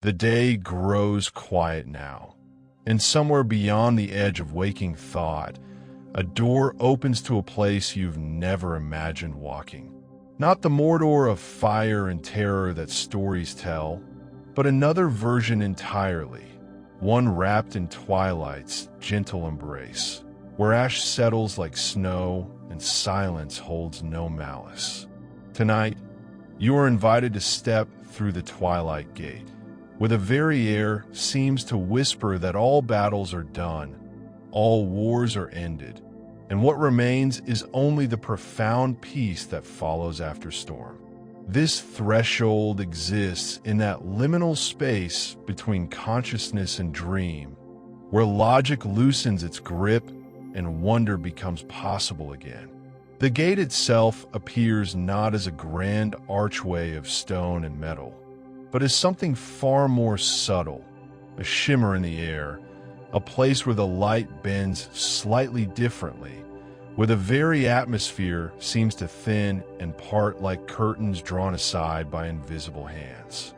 The day grows quiet now, and somewhere beyond the edge of waking thought, a door opens to a place you've never imagined walking. Not the Mordor of fire and terror that stories tell, but another version entirely, one wrapped in twilight's gentle embrace, where ash settles like snow and silence holds no malice. Tonight, you are invited to step through the twilight gate, where the very air seems to whisper that all battles are done, all wars are ended, and what remains is only the profound peace that follows after storm. This threshold exists in that liminal space between consciousness and dream, where logic loosens its grip and wonder becomes possible again. The gate itself appears not as a grand archway of stone and metal, but as something far more subtle, a shimmer in the air, a place where the light bends slightly differently, where the very atmosphere seems to thin and part like curtains drawn aside by invisible hands.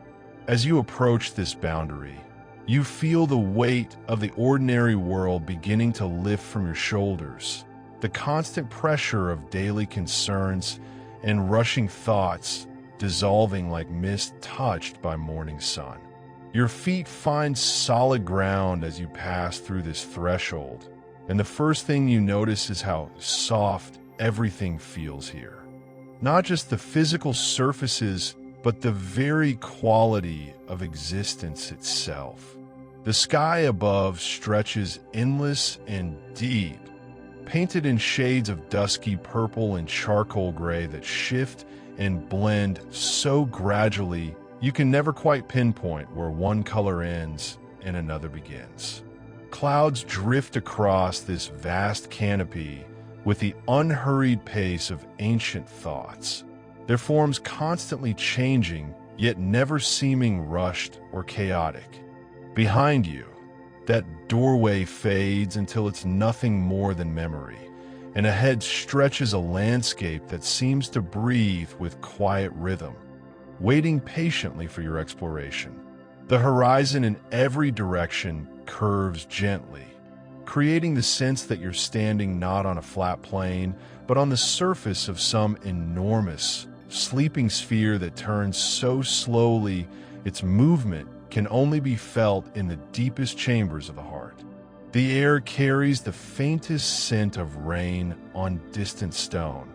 As you approach this boundary, you feel the weight of the ordinary world beginning to lift from your shoulders, the constant pressure of daily concerns and rushing thoughts dissolving like mist touched by morning sun. Your feet find solid ground as you pass through this threshold, and the first thing you notice is how soft everything feels here. Not just the physical surfaces, but the very quality of existence itself. The sky above stretches endless and deep, painted in shades of dusky purple and charcoal gray that shift and blend so gradually you can never quite pinpoint where one color ends and another begins. Clouds drift across this vast canopy with the unhurried pace of ancient thoughts, their forms constantly changing, yet never seeming rushed or chaotic. Behind you, that doorway fades until it's nothing more than memory, and ahead stretches a landscape that seems to breathe with quiet rhythm, waiting patiently for your exploration. The horizon in every direction curves gently, creating the sense that you're standing not on a flat plain, but on the surface of some enormous, sleeping sphere that turns so slowly its movement can only be felt in the deepest chambers of the heart. The air carries the faintest scent of rain on distant stone,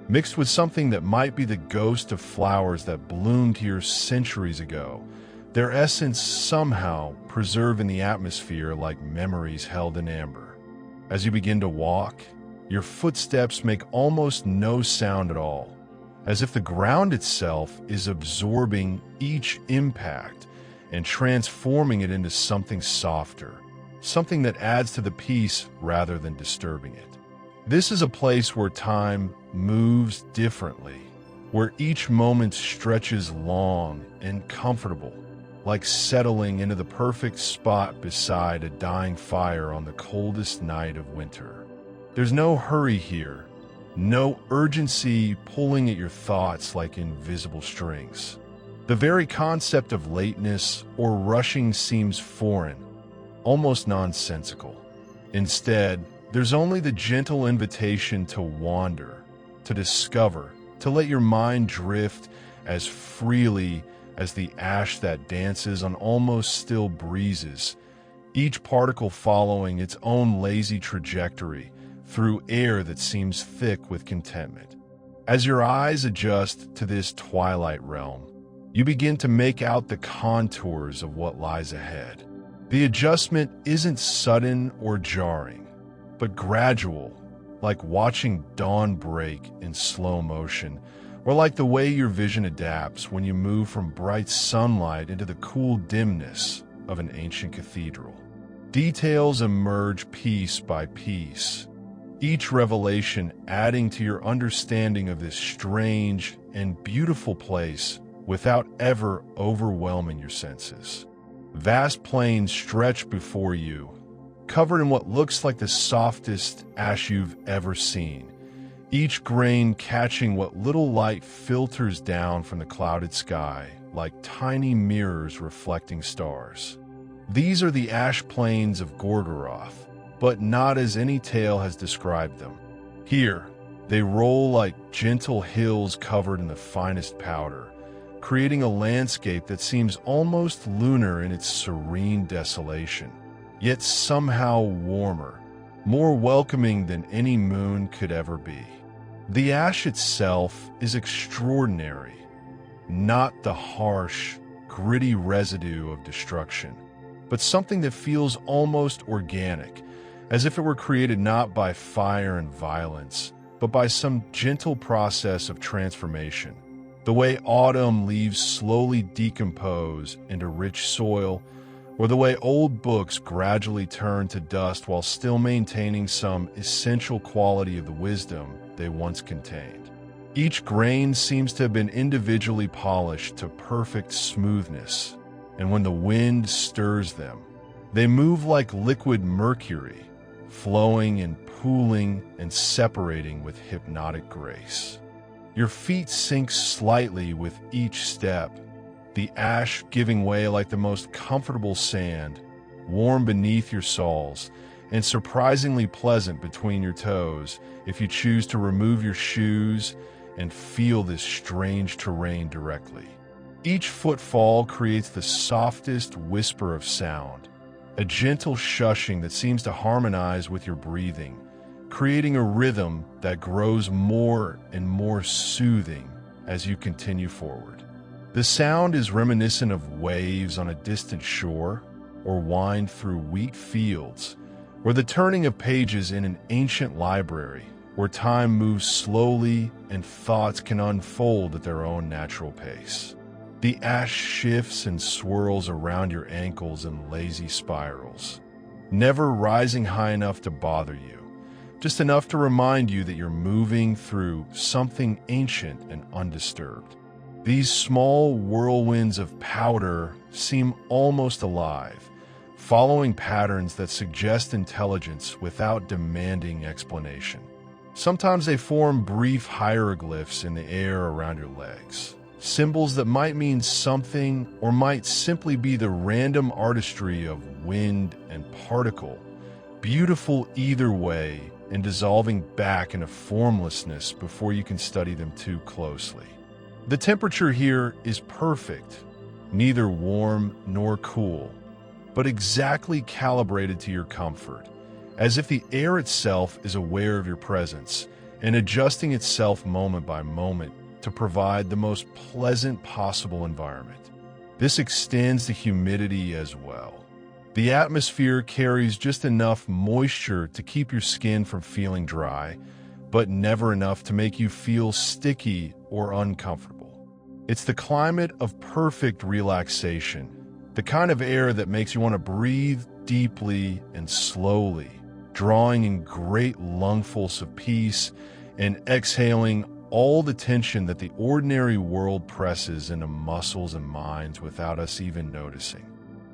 mixed with something that might be the ghost of flowers that bloomed here centuries ago, their essence somehow preserved in the atmosphere like memories held in amber. As you begin to walk, your footsteps make almost no sound at all, as if the ground itself is absorbing each impact and transforming it into something softer, something that adds to the peace rather than disturbing it. This is a place where time moves differently, where each moment stretches long and comfortable, like settling into the perfect spot beside a dying fire on the coldest night of winter. There's no hurry here, no urgency pulling at your thoughts like invisible strings. The very concept of lateness or rushing seems foreign, almost nonsensical. Instead, there's only the gentle invitation to wander, to discover, to let your mind drift as freely as the ash that dances on almost still breezes, each particle following its own lazy trajectory through air that seems thick with contentment. As your eyes adjust to this twilight realm, you begin to make out the contours of what lies ahead. The adjustment isn't sudden or jarring, but gradual, like watching dawn break in slow motion, or like the way your vision adapts when you move from bright sunlight into the cool dimness of an ancient cathedral. Details emerge piece by piece, each revelation adding to your understanding of this strange and beautiful place without ever overwhelming your senses. Vast plains stretch before you, covered in what looks like the softest ash you've ever seen, each grain catching what little light filters down from the clouded sky like tiny mirrors reflecting stars. These are the Ash-Plains of Gorgoroth, but not as any tale has described them. Here, they roll like gentle hills covered in the finest powder, creating a landscape that seems almost lunar in its serene desolation, yet somehow warmer, more welcoming than any moon could ever be. The ash itself is extraordinary, not the harsh, gritty residue of destruction, but something that feels almost organic, as if it were created not by fire and violence, but by some gentle process of transformation. The way autumn leaves slowly decompose into rich soil, or the way old books gradually turn to dust while still maintaining some essential quality of the wisdom they once contained. Each grain seems to have been individually polished to perfect smoothness, and when the wind stirs them, they move like liquid mercury, flowing and pooling and separating with hypnotic grace. Your feet sink slightly with each step, the ash giving way like the most comfortable sand, warm beneath your soles, and surprisingly pleasant between your toes if you choose to remove your shoes and feel this strange terrain directly. Each footfall creates the softest whisper of sound, a gentle shushing that seems to harmonize with your breathing, creating a rhythm that grows more and more soothing as you continue forward. The sound is reminiscent of waves on a distant shore, or wind through wheat fields, or the turning of pages in an ancient library where time moves slowly and thoughts can unfold at their own natural pace. The ash shifts and swirls around your ankles in lazy spirals, never rising high enough to bother you, just enough to remind you that you're moving through something ancient and undisturbed. These small whirlwinds of powder seem almost alive, following patterns that suggest intelligence without demanding explanation. Sometimes they form brief hieroglyphs in the air around your legs, symbols that might mean something or might simply be the random artistry of wind and particle, beautiful either way and dissolving back into formlessness before you can study them too closely. The temperature here is perfect, neither warm nor cool, but exactly calibrated to your comfort, as if the air itself is aware of your presence and adjusting itself moment by moment to provide the most pleasant possible environment. This extends to humidity as well. The atmosphere carries just enough moisture to keep your skin from feeling dry, but never enough to make you feel sticky or uncomfortable. It's the climate of perfect relaxation, the kind of air that makes you want to breathe deeply and slowly, drawing in great lungfuls of peace and exhaling all the tension that the ordinary world presses into muscles and minds without us even noticing.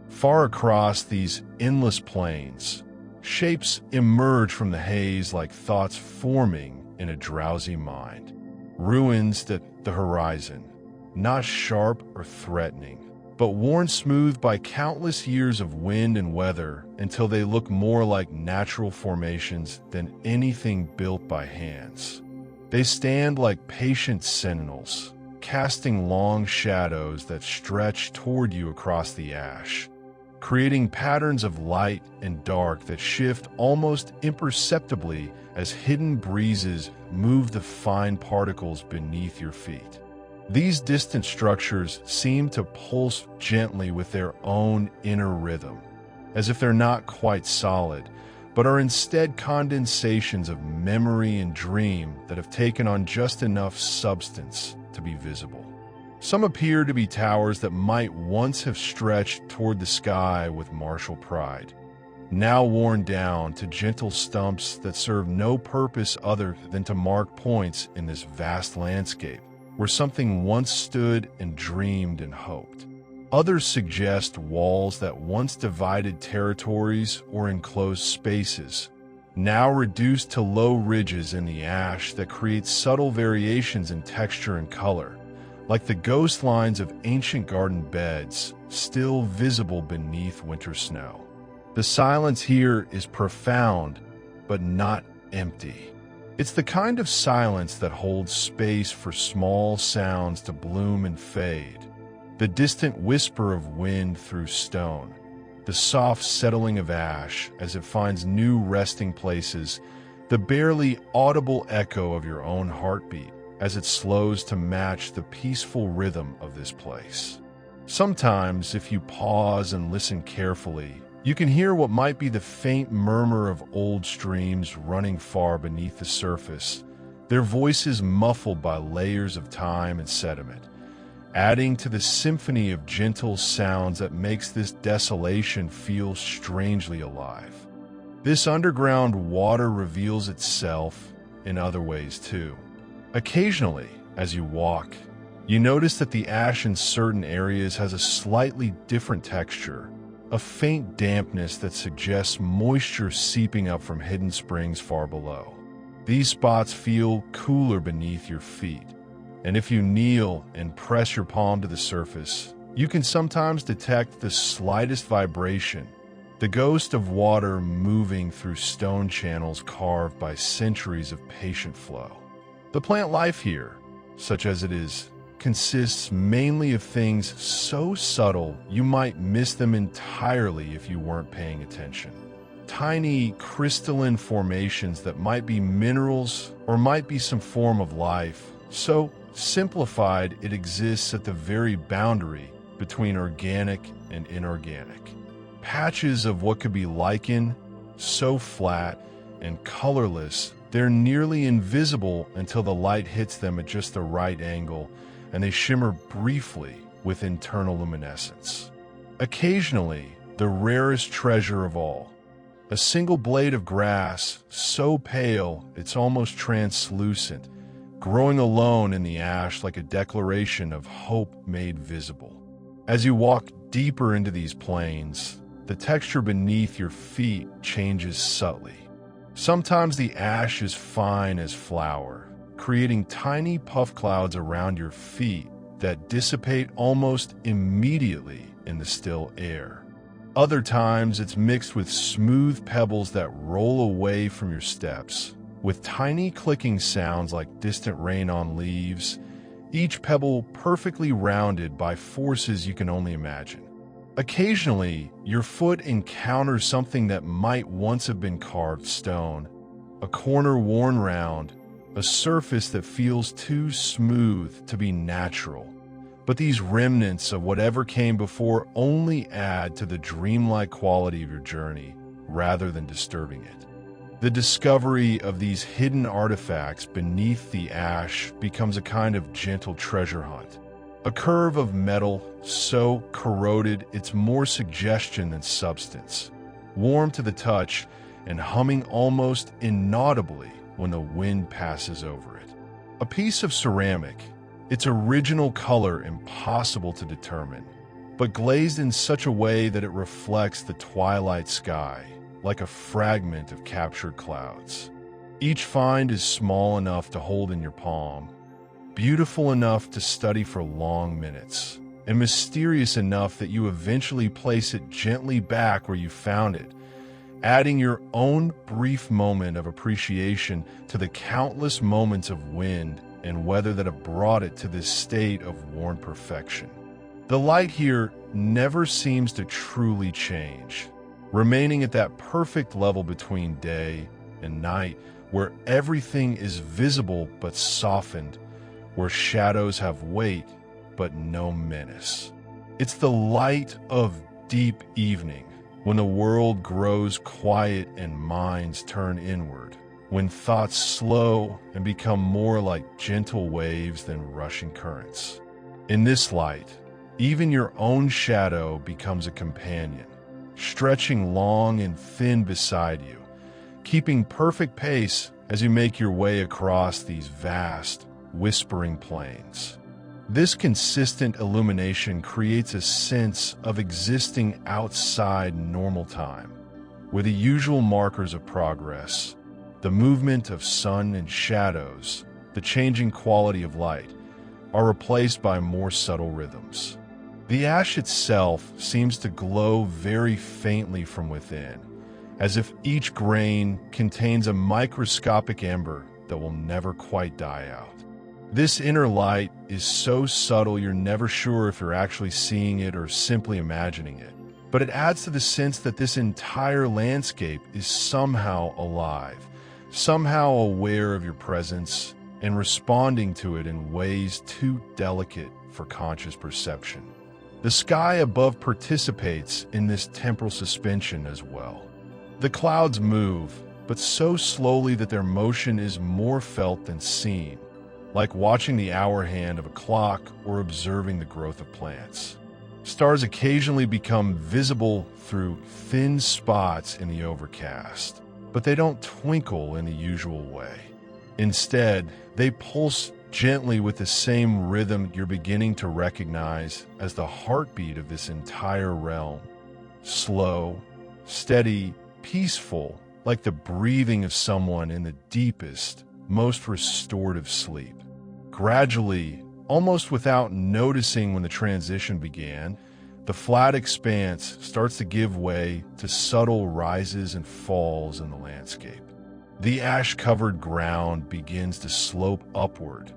Far across these endless plains, shapes emerge from the haze like thoughts forming in a drowsy mind. Ruins at the horizon, not sharp or threatening, but worn smooth by countless years of wind and weather until they look more like natural formations than anything built by hands. They stand like patient sentinels, casting long shadows that stretch toward you across the ash, creating patterns of light and dark that shift almost imperceptibly as hidden breezes move the fine particles beneath your feet. These distant structures seem to pulse gently with their own inner rhythm, as if they're not quite solid, but are instead condensations of memory and dream that have taken on just enough substance to be visible. Some appear to be towers that might once have stretched toward the sky with martial pride, now worn down to gentle stumps that serve no purpose other than to mark points in this vast landscape where something once stood and dreamed and hoped. Others suggest walls that once divided territories or enclosed spaces, now reduced to low ridges in the ash that create subtle variations in texture and color, like the ghost lines of ancient garden beds still visible beneath winter snow. The silence here is profound, but not empty. It's the kind of silence that holds space for small sounds to bloom and fade. The distant whisper of wind through stone, the soft settling of ash as it finds new resting places, the barely audible echo of your own heartbeat as it slows to match the peaceful rhythm of this place. Sometimes, if you pause and listen carefully, you can hear what might be the faint murmur of old streams running far beneath the surface, their voices muffled by layers of time and sediment, adding to the symphony of gentle sounds that makes this desolation feel strangely alive. This underground water reveals itself in other ways too. Occasionally, as you walk, you notice that the ash in certain areas has a slightly different texture, a faint dampness that suggests moisture seeping up from hidden springs far below. These spots feel cooler beneath your feet, and if you kneel and press your palm to the surface, you can sometimes detect the slightest vibration, the ghost of water moving through stone channels carved by centuries of patient flow. The plant life here, such as it is, consists mainly of things so subtle you might miss them entirely if you weren't paying attention. Tiny crystalline formations that might be minerals or might be some form of life. So simplified, it exists at the very boundary between organic and inorganic. Patches of what could be lichen, so flat and colorless, they're nearly invisible until the light hits them at just the right angle, and they shimmer briefly with internal luminescence. Occasionally, the rarest treasure of all, a single blade of grass so pale it's almost translucent, growing alone in the ash like a declaration of hope made visible. As you walk deeper into these plains, the texture beneath your feet changes subtly. Sometimes the ash is fine as flour, creating tiny puff clouds around your feet that dissipate almost immediately in the still air. Other times, it's mixed with smooth pebbles that roll away from your steps, with tiny clicking sounds like distant rain on leaves, each pebble perfectly rounded by forces you can only imagine. Occasionally, your foot encounters something that might once have been carved stone, a corner worn round, a surface that feels too smooth to be natural. But these remnants of whatever came before only add to the dreamlike quality of your journey rather than disturbing it. The discovery of these hidden artifacts beneath the ash becomes a kind of gentle treasure hunt. A curve of metal so corroded it's more suggestion than substance, warm to the touch and humming almost inaudibly when the wind passes over it. A piece of ceramic, its original color impossible to determine, but glazed in such a way that it reflects the twilight sky like a fragment of captured clouds. Each find is small enough to hold in your palm, beautiful enough to study for long minutes, and mysterious enough that you eventually place it gently back where you found it, adding your own brief moment of appreciation to the countless moments of wind and weather that have brought it to this state of worn perfection. The light here never seems to truly change, remaining at that perfect level between day and night, where everything is visible but softened, where shadows have weight but no menace. It's the light of deep evening, when the world grows quiet and minds turn inward, when thoughts slow and become more like gentle waves than rushing currents. In this light, even your own shadow becomes a companion, stretching long and thin beside you, keeping perfect pace as you make your way across these vast, whispering plains. This consistent illumination creates a sense of existing outside normal time, where the usual markers of progress, the movement of sun and shadows, the changing quality of light, are replaced by more subtle rhythms. The ash itself seems to glow very faintly from within, as if each grain contains a microscopic ember that will never quite die out. This inner light is so subtle you're never sure if you're actually seeing it or simply imagining it, but it adds to the sense that this entire landscape is somehow alive, somehow aware of your presence and responding to it in ways too delicate for conscious perception. The sky above participates in this temporal suspension as well. The clouds move, but so slowly that their motion is more felt than seen, like watching the hour hand of a clock or observing the growth of plants. Stars occasionally become visible through thin spots in the overcast, but they don't twinkle in the usual way. Instead, they pulse gently with the same rhythm you're beginning to recognize as the heartbeat of this entire realm. Slow, steady, peaceful, like the breathing of someone in the deepest, most restorative sleep. Gradually, almost without noticing when the transition began, the flat expanse starts to give way to subtle rises and falls in the landscape. The ash-covered ground begins to slope upward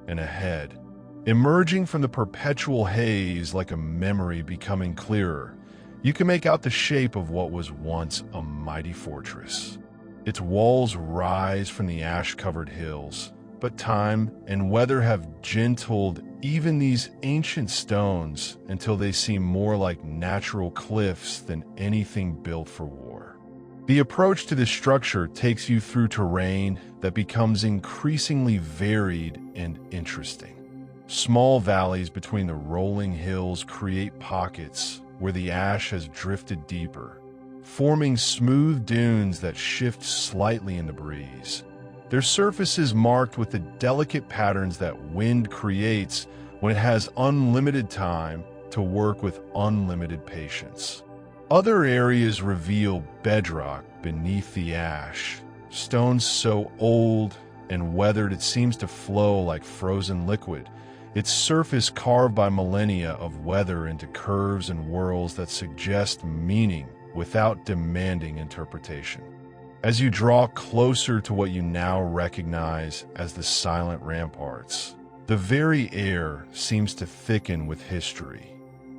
and ahead, emerging from the perpetual haze like a memory becoming clearer. You can make out the shape of what was once a mighty fortress. Its walls rise from the ash-covered hills, but time and weather have gentled even these ancient stones until they seem more like natural cliffs than anything built for war. The approach to this structure takes you through terrain that becomes increasingly varied and interesting. Small valleys between the rolling hills create pockets where the ash has drifted deeper, forming smooth dunes that shift slightly in the breeze. Their surfaces marked with the delicate patterns that wind creates when it has unlimited time to work with unlimited patience. Other areas reveal bedrock beneath the ash, stones so old and weathered it seems to flow like frozen liquid, its surface carved by millennia of weather into curves and whirls that suggest meaning without demanding interpretation. As you draw closer to what you now recognize as the silent ramparts, the very air seems to thicken with history.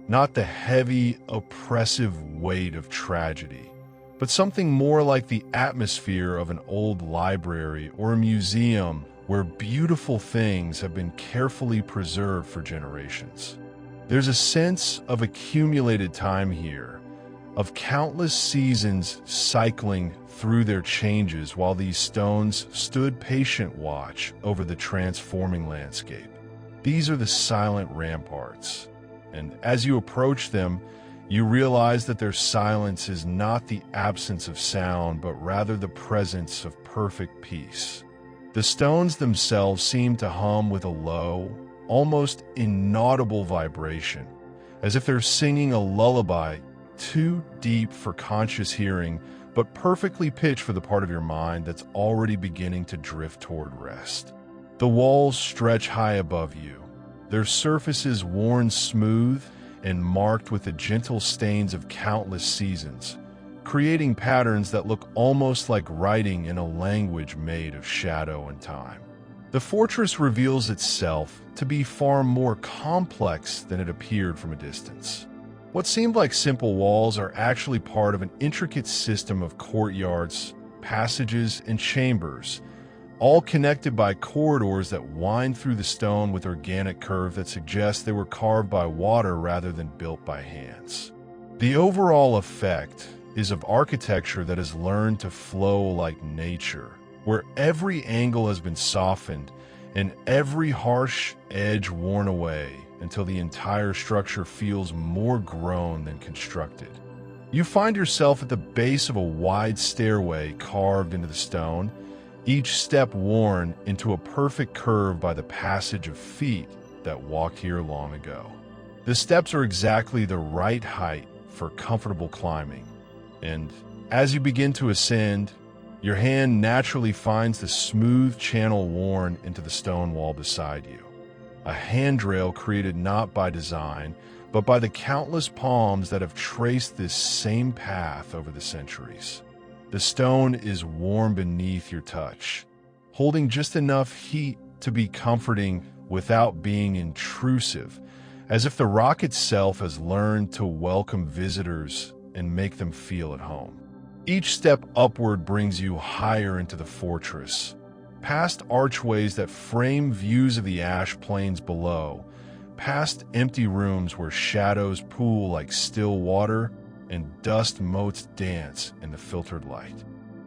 Not the heavy, oppressive weight of tragedy, but something more like the atmosphere of an old library or a museum where beautiful things have been carefully preserved for generations. There's a sense of accumulated time here, of countless seasons cycling through their changes while these stones stood patient watch over the transforming landscape. These are the silent ramparts, and as you approach them, you realize that their silence is not the absence of sound, but rather the presence of perfect peace. The stones themselves seem to hum with a low, almost inaudible vibration, as if they're singing a lullaby too deep for conscious hearing, but perfectly pitched for the part of your mind that's already beginning to drift toward rest. The walls stretch high above you, their surfaces worn smooth and marked with the gentle stains of countless seasons, creating patterns that look almost like writing in a language made of shadow and time. The fortress reveals itself to be far more complex than it appeared from a distance. What seemed like simple walls are actually part of an intricate system of courtyards, passages, and chambers, all connected by corridors that wind through the stone with organic curve that suggests they were carved by water rather than built by hands. The overall effect is of architecture that has learned to flow like nature, where every angle has been softened and every harsh edge worn away until the entire structure feels more grown than constructed. You find yourself at the base of a wide stairway carved into the stone, each step worn into a perfect curve by the passage of feet that walked here long ago. The steps are exactly the right height for comfortable climbing, and as you begin to ascend, your hand naturally finds the smooth channel worn into the stone wall beside you. a handrail created not by design, but by the countless palms that have traced this same path over the centuries. The stone is warm beneath your touch, holding just enough heat to be comforting without being intrusive, as if the rock itself has learned to welcome visitors and make them feel at home. Each step upward brings you higher into the fortress, past archways that frame views of the ash plains below, past empty rooms where shadows pool like still water and dust motes dance in the filtered light.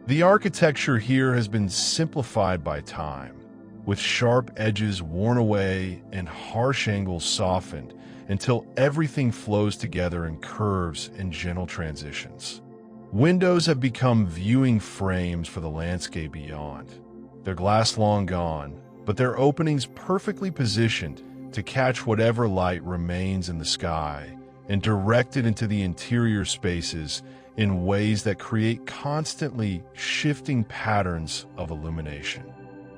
The architecture here has been simplified by time, with sharp edges worn away and harsh angles softened until everything flows together in curves and gentle transitions. Windows have become viewing frames for the landscape beyond. Their glass long gone, but their openings perfectly positioned to catch whatever light remains in the sky and direct it into the interior spaces in ways that create constantly shifting patterns of illumination.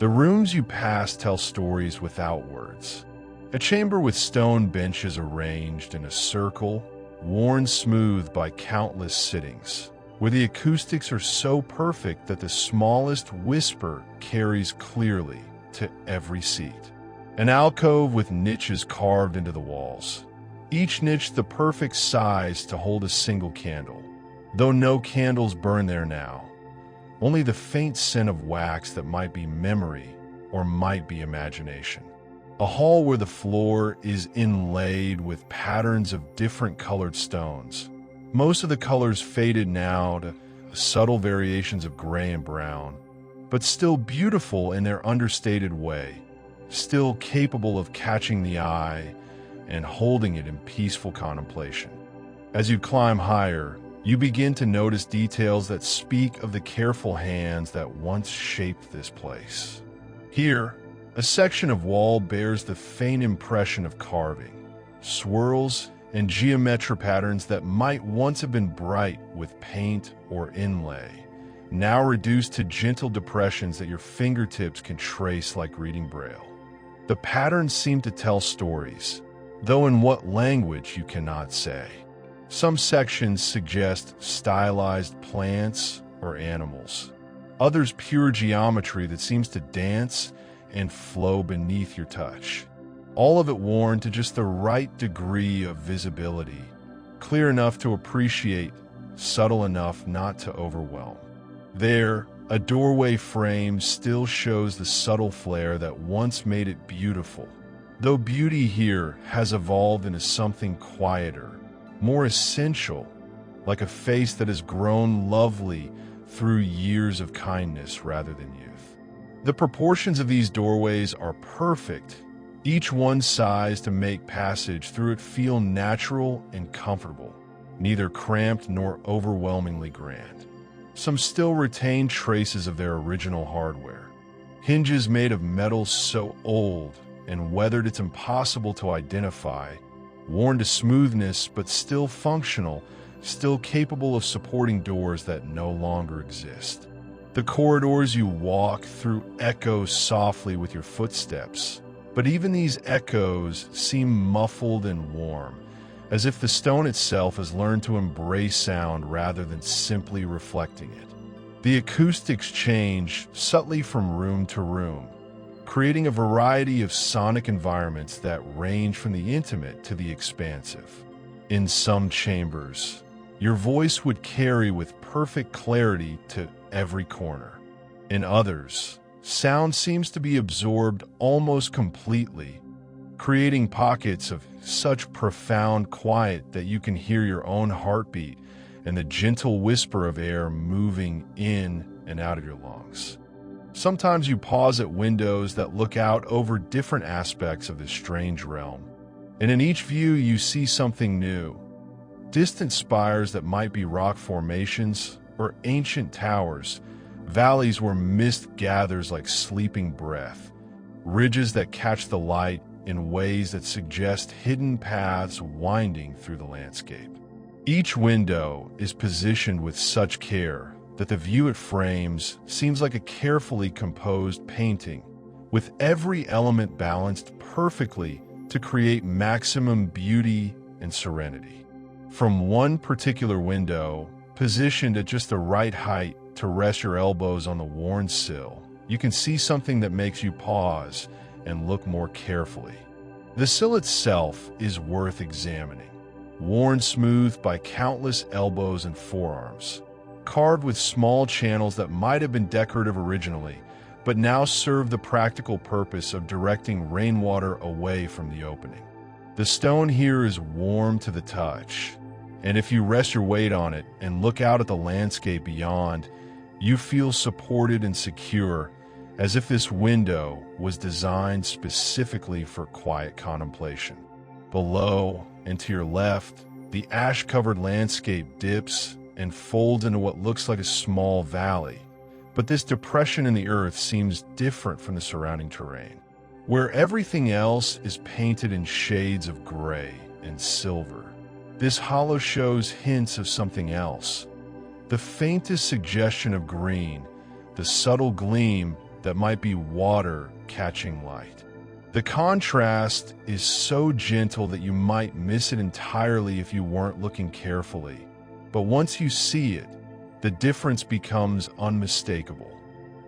The rooms you pass tell stories without words. A chamber with stone benches arranged in a circle, worn smooth by countless sittings, where the acoustics are so perfect that the smallest whisper carries clearly to every seat. An alcove with niches carved into the walls, each niche the perfect size to hold a single candle, though no candles burn there now, only the faint scent of wax that might be memory or might be imagination. A hall where the floor is inlaid with patterns of different colored stones, most of the colors faded now to subtle variations of gray and brown, but still beautiful in their understated way, still capable of catching the eye and holding it in peaceful contemplation. As you climb higher, you begin to notice details that speak of the careful hands that once shaped this place. Here, a section of wall bears the faint impression of carving, swirls, and geometric patterns that might once have been bright with paint or inlay, now reduced to gentle depressions that your fingertips can trace like reading Braille. The patterns seem to tell stories, though in what language you cannot say. Some sections suggest stylized plants or animals, others pure geometry that seems to dance and flow beneath your touch. All of it worn to just the right degree of visibility, clear enough to appreciate, subtle enough not to overwhelm. There, a doorway frame still shows the subtle flair that once made it beautiful, though beauty here has evolved into something quieter, more essential, like a face that has grown lovely through years of kindness rather than youth. The proportions of these doorways are perfect, each one sized to make passage through it feel natural and comfortable, neither cramped nor overwhelmingly grand. Some still retain traces of their original hardware. Hinges made of metal so old and weathered it's impossible to identify, worn to smoothness but still functional, still capable of supporting doors that no longer exist. The corridors you walk through echo softly with your footsteps, but even these echoes seem muffled and warm, as if the stone itself has learned to embrace sound rather than simply reflecting it. The acoustics change subtly from room to room, creating a variety of sonic environments that range from the intimate to the expansive. In some chambers, your voice would carry with perfect clarity to every corner. In others, sound seems to be absorbed almost completely, creating pockets of such profound quiet that you can hear your own heartbeat and the gentle whisper of air moving in and out of your lungs. Sometimes you pause at windows that look out over different aspects of this strange realm, and in each view you see something new. Distant spires that might be rock formations or ancient towers, valleys where mist gathers like sleeping breath, ridges that catch the light in ways that suggest hidden paths winding through the landscape. Each window is positioned with such care that the view it frames seems like a carefully composed painting, with every element balanced perfectly to create maximum beauty and serenity. From one particular window, positioned at just the right height to rest your elbows on the worn sill, you can see something that makes you pause and look more carefully. The sill itself is worth examining. Worn smooth by countless elbows and forearms, carved with small channels that might have been decorative originally, but now serve the practical purpose of directing rainwater away from the opening. The stone here is warm to the touch, and if you rest your weight on it and look out at the landscape beyond, you feel supported and secure, as if this window was designed specifically for quiet contemplation. Below and to your left, the ash-covered landscape dips and folds into what looks like a small valley, but this depression in the earth seems different from the surrounding terrain, where everything else is painted in shades of gray and silver. This hollow shows hints of something else, the faintest suggestion of green, the subtle gleam that might be water catching light. The contrast is so gentle that you might miss it entirely if you weren't looking carefully. But once you see it, the difference becomes unmistakable.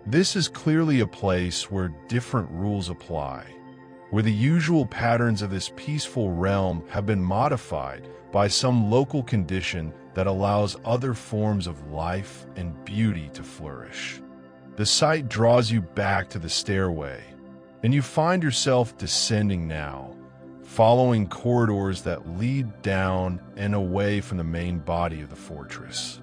This is clearly a place where different rules apply, where the usual patterns of this peaceful realm have been modified by some local condition that allows other forms of life and beauty to flourish. The sight draws you back to the stairway, and you find yourself descending now, following corridors that lead down and away from the main body of the fortress.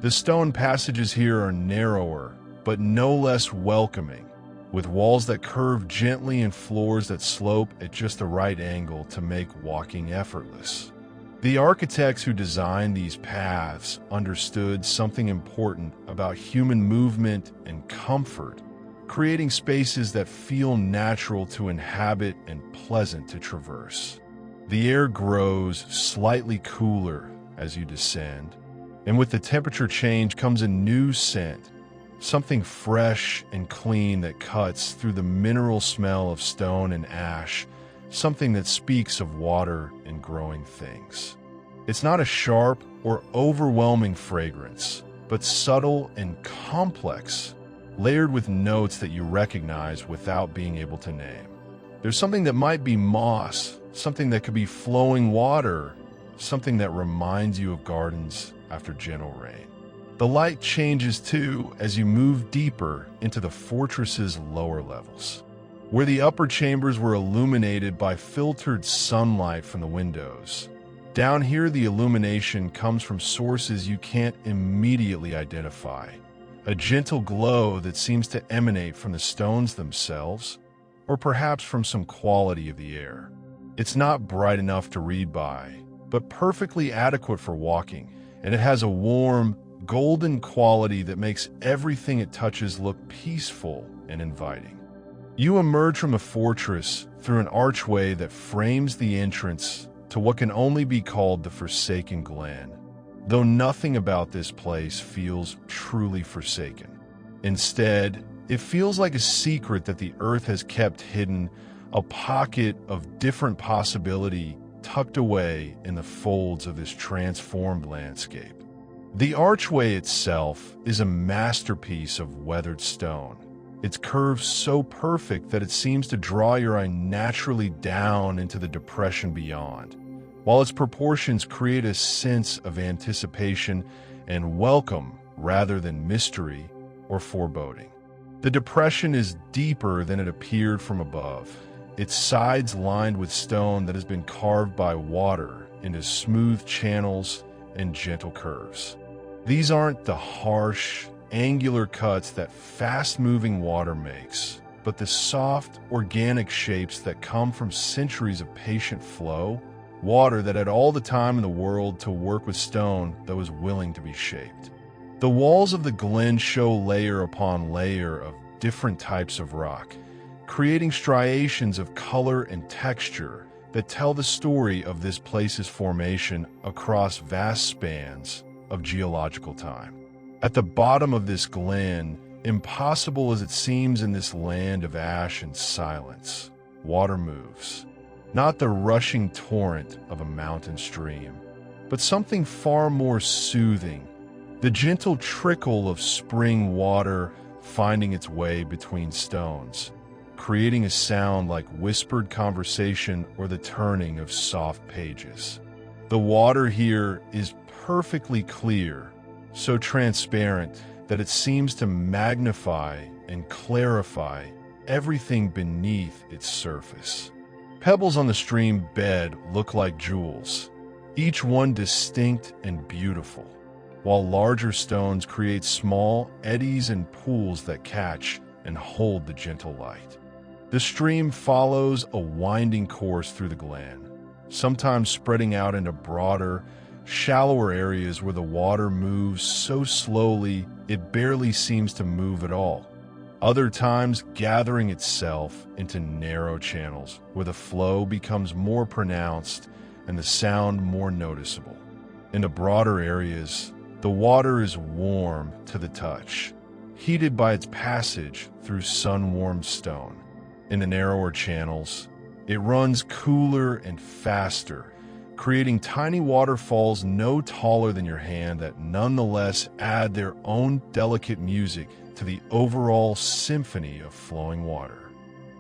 The stone passages here are narrower, but no less welcoming, with walls that curve gently and floors that slope at just the right angle to make walking effortless. The architects who designed these paths understood something important about human movement and comfort, creating spaces that feel natural to inhabit and pleasant to traverse. The air grows slightly cooler as you descend, and with the temperature change comes a new scent, something fresh and clean that cuts through the mineral smell of stone and ash, something that speaks of water and growing things. It's not a sharp or overwhelming fragrance, but subtle and complex, layered with notes that you recognize without being able to name. There's something that might be moss, something that could be flowing water, something that reminds you of gardens after gentle rain. The light changes too as you move deeper into the fortress's lower levels, where the upper chambers were illuminated by filtered sunlight from the windows. Down here, the illumination comes from sources you can't immediately identify, a gentle glow that seems to emanate from the stones themselves, or perhaps from some quality of the air. It's not bright enough to read by, but perfectly adequate for walking, and it has a warm, golden quality that makes everything it touches look peaceful and inviting. You emerge from the fortress through an archway that frames the entrance to what can only be called the Forsaken Glen, though nothing about this place feels truly forsaken. Instead, it feels like a secret that the earth has kept hidden, a pocket of different possibility tucked away in the folds of this transformed landscape. The archway itself is a masterpiece of weathered stone, its curves so perfect that it seems to draw your eye naturally down into the depression beyond, while its proportions create a sense of anticipation and welcome rather than mystery or foreboding. The depression is deeper than it appeared from above, its sides lined with stone that has been carved by water into smooth channels and gentle curves. These aren't the harsh, angular cuts that fast-moving water makes, but the soft, organic shapes that come from centuries of patient flow, water that had all the time in the world to work with stone that was willing to be shaped. The walls of the glen show layer upon layer of different types of rock, creating striations of color and texture that tell the story of this place's formation across vast spans of geological time. At the bottom of this glen, Impossible as it seems in this land of ash and silence, water moves. Not the rushing torrent of a mountain stream, but something far more soothing, the gentle trickle of spring water finding its way between stones, creating a sound like whispered conversation or the turning of soft pages. The water here is perfectly clear, so transparent that it seems to magnify and clarify everything beneath its surface. Pebbles on the stream bed look like jewels, each one distinct and beautiful, while larger stones create small eddies and pools that catch and hold the gentle light. The stream follows a winding course through the glen, sometimes spreading out into broader, shallower areas where the water moves so slowly it barely seems to move at all. Other times gathering itself into narrow channels where the flow becomes more pronounced and the sound more noticeable. In the broader areas, the water is warm to the touch, heated by its passage through sun-warmed stone. In the narrower channels, it runs cooler and faster, creating tiny waterfalls no taller than your hand that nonetheless add their own delicate music to the overall symphony of flowing water.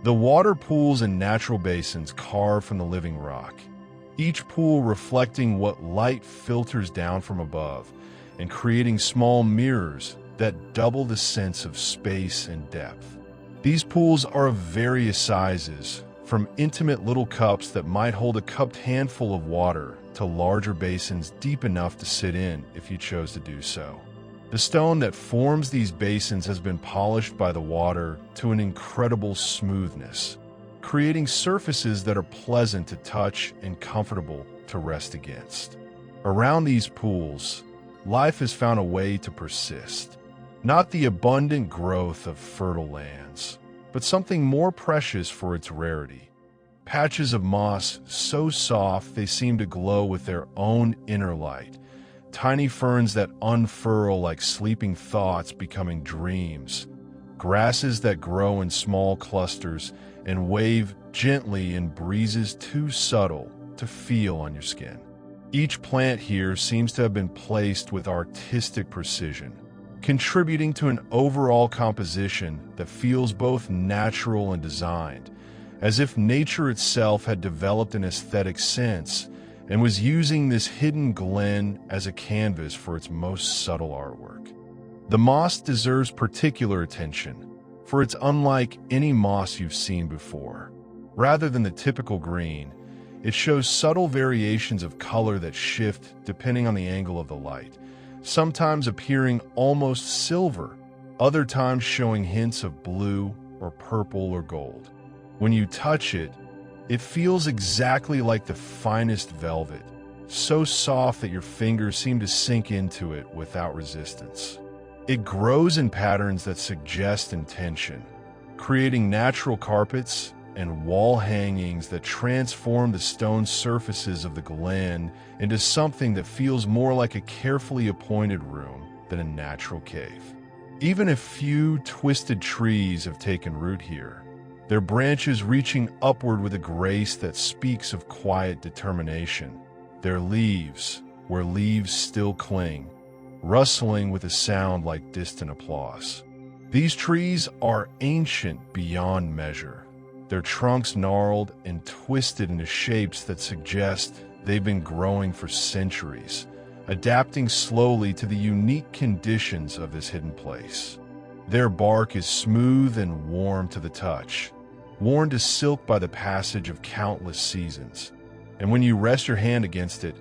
The water pools and natural basins carve from the living rock, each pool reflecting what light filters down from above and creating small mirrors that double the sense of space and depth. These pools are of various sizes, from intimate little cups that might hold a cupped handful of water to larger basins deep enough to sit in if you chose to do so. The stone that forms these basins has been polished by the water to an incredible smoothness, creating surfaces that are pleasant to touch and comfortable to rest against. Around these pools, life has found a way to persist. Not the abundant growth of fertile lands, but something more precious for its rarity. Patches of moss so soft they seem to glow with their own inner light. Tiny ferns that unfurl like sleeping thoughts becoming dreams. Grasses that grow in small clusters and wave gently in breezes too subtle to feel on your skin. Each plant here seems to have been placed with artistic precision, contributing to an overall composition that feels both natural and designed, as if nature itself had developed an aesthetic sense and was using this hidden glen as a canvas for its most subtle artwork. The moss deserves particular attention, for it's unlike any moss you've seen before. Rather than the typical green, it shows subtle variations of color that shift depending on the angle of the light, sometimes appearing almost silver, other times showing hints of blue or purple or gold. When you touch it, it feels exactly like the finest velvet, so soft that your fingers seem to sink into it without resistance. It grows in patterns that suggest intention, creating natural carpets and wall hangings that transform the stone surfaces of the glen into something that feels more like a carefully appointed room than a natural cave. Even a few twisted trees have taken root here, their branches reaching upward with a grace that speaks of quiet determination, their leaves, where leaves still cling, rustling with a sound like distant applause. These trees are ancient beyond measure, their trunks gnarled and twisted into shapes that suggest they've been growing for centuries, adapting slowly to the unique conditions of this hidden place. Their bark is smooth and warm to the touch, worn to silk by the passage of countless seasons, and when you rest your hand against it,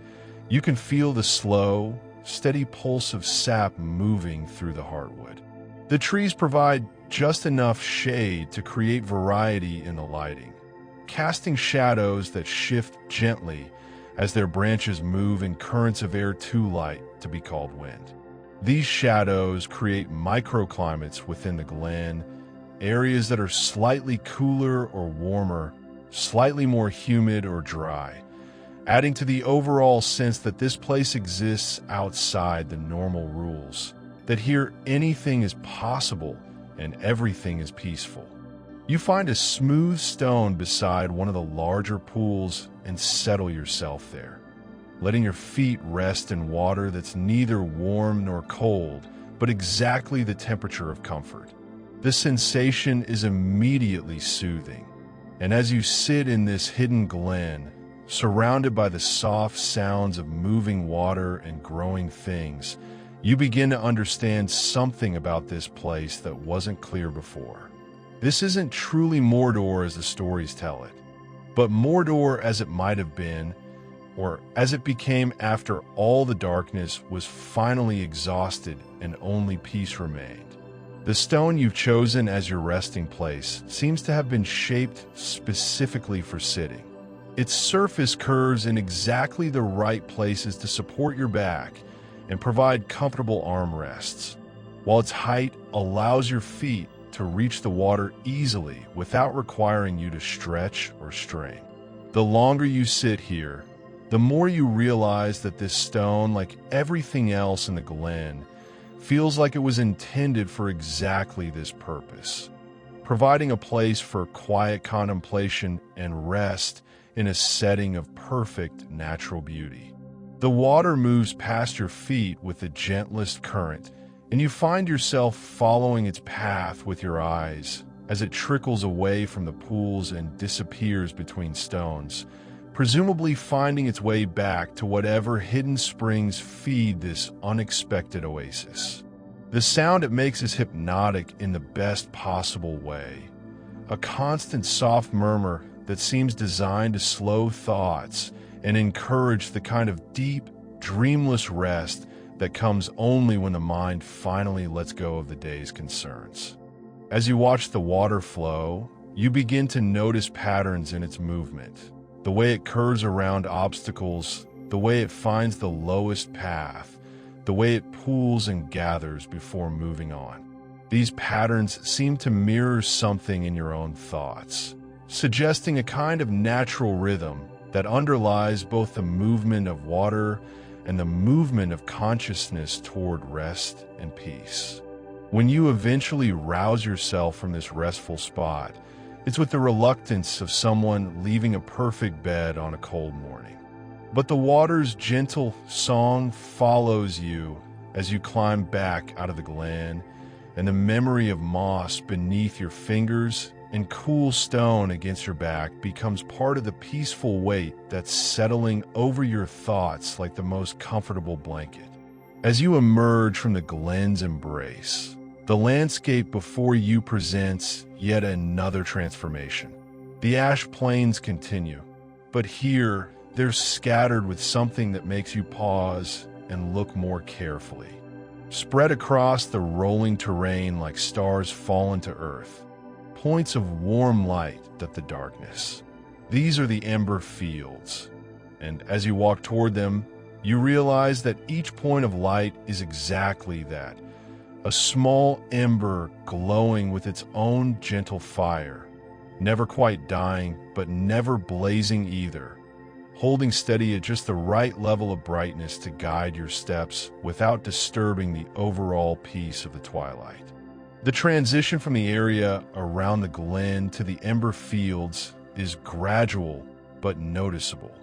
you can feel the slow, steady pulse of sap moving through the heartwood. The trees provide just enough shade to create variety in the lighting, casting shadows that shift gently as their branches move in currents of air too light to be called wind. These shadows create microclimates within the glen, areas that are slightly cooler or warmer, slightly more humid or dry, adding to the overall sense that this place exists outside the normal rules, that here anything is possible and everything is peaceful. You find a smooth stone beside one of the larger pools and settle yourself there, letting your feet rest in water that's neither warm nor cold, but exactly the temperature of comfort. The sensation is immediately soothing, and as you sit in this hidden glen, surrounded by the soft sounds of moving water and growing things, you begin to understand something about this place that wasn't clear before. This isn't truly Mordor as the stories tell it, but Mordor as it might have been, or as it became after all the darkness was finally exhausted and only peace remained. The stone you've chosen as your resting place seems to have been shaped specifically for sitting. Its surface curves in exactly the right places to support your back and provide comfortable armrests, while its height allows your feet to reach the water easily without requiring you to stretch or strain. The longer you sit here, the more you realize that this stone, like everything else in the glen, feels like it was intended for exactly this purpose, providing a place for quiet contemplation and rest in a setting of perfect natural beauty. The water moves past your feet with the gentlest current, and you find yourself following its path with your eyes as it trickles away from the pools and disappears between stones, presumably finding its way back to whatever hidden springs feed this unexpected oasis. The sound it makes is hypnotic in the best possible way, a constant soft murmur that seems designed to slow thoughts and encourage the kind of deep, dreamless rest that comes only when the mind finally lets go of the day's concerns. As you watch the water flow, you begin to notice patterns in its movement, the way it curves around obstacles, the way it finds the lowest path, the way it pools and gathers before moving on. These patterns seem to mirror something in your own thoughts, suggesting a kind of natural rhythm that underlies both the movement of water and the movement of consciousness toward rest and peace. When you eventually rouse yourself from this restful spot, it's with the reluctance of someone leaving a perfect bed on a cold morning. But the water's gentle song follows you as you climb back out of the glen, and the memory of moss beneath your fingers and cool stone against your back becomes part of the peaceful weight that's settling over your thoughts like the most comfortable blanket. As you emerge from the glen's embrace, the landscape before you presents yet another transformation. The Ash-Plains continue, but here they're scattered with something that makes you pause and look more carefully. Spread across the rolling terrain like stars fallen to earth, points of warm light that the darkness. These are the Ember Fields, and as you walk toward them, you realize that each point of light is exactly that, a small ember glowing with its own gentle fire, never quite dying, but never blazing either, holding steady at just the right level of brightness to guide your steps without disturbing the overall peace of the twilight. The transition from the area around the glen to the Ember Fields is gradual but noticeable.